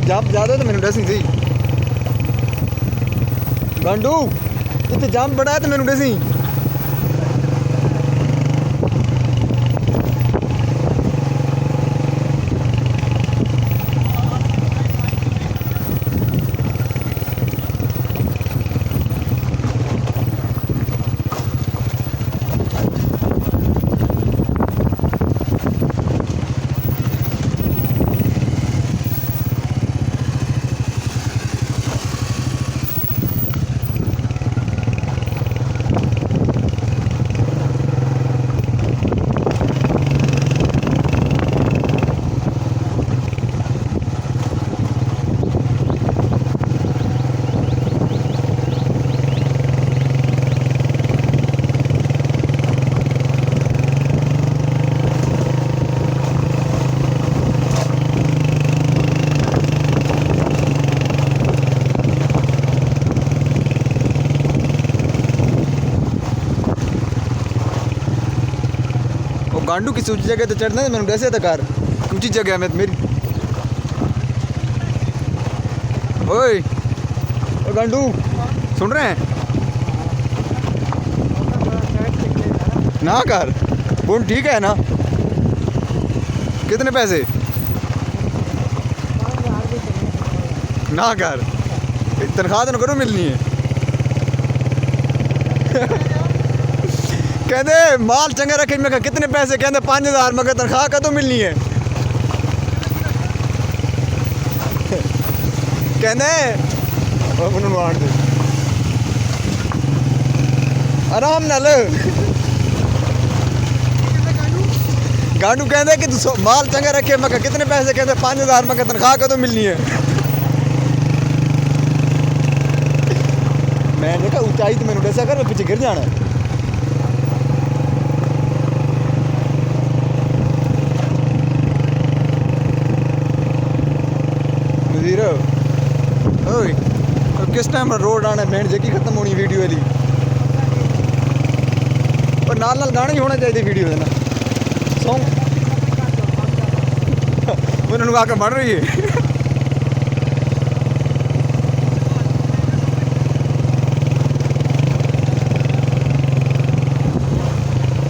jump ज़्यादा तो मैंने दसी सी गांडू इतने जंप बड़ा है तो मैंने दसी गांडू किसी ऊंची जगह तो चढ़ना है मैंने कैसे था कार ऊंची जगह में मेरी ओए ओ गांडू सुन रहे हैं ना कार फोन ठीक है ना कितने पैसे ना कार तनख्वाह तो करो मिलनी है कहते माल चंगा रखे मैं कहा कितने पैसे कहते 5000 मगर तनख्वाह का तो मिलनी है कहते आराम नाल गांडू कहते कि तू माल चंगा रखे मैं कहा कितने पैसे कहते 5000 मगर तनख्वाह का तो मिलनी है मैं देखा ऊंचाई तो मैंने ऐसा कर मैं पीछे गिर जाना है ओए किस टाइम रोड आना बैंड जगी खत्म होनी वीडियो वाली और नाल गाना ही होना चाहिए वीडियो है ना सॉन्ग मैंने आके बढ़ रही है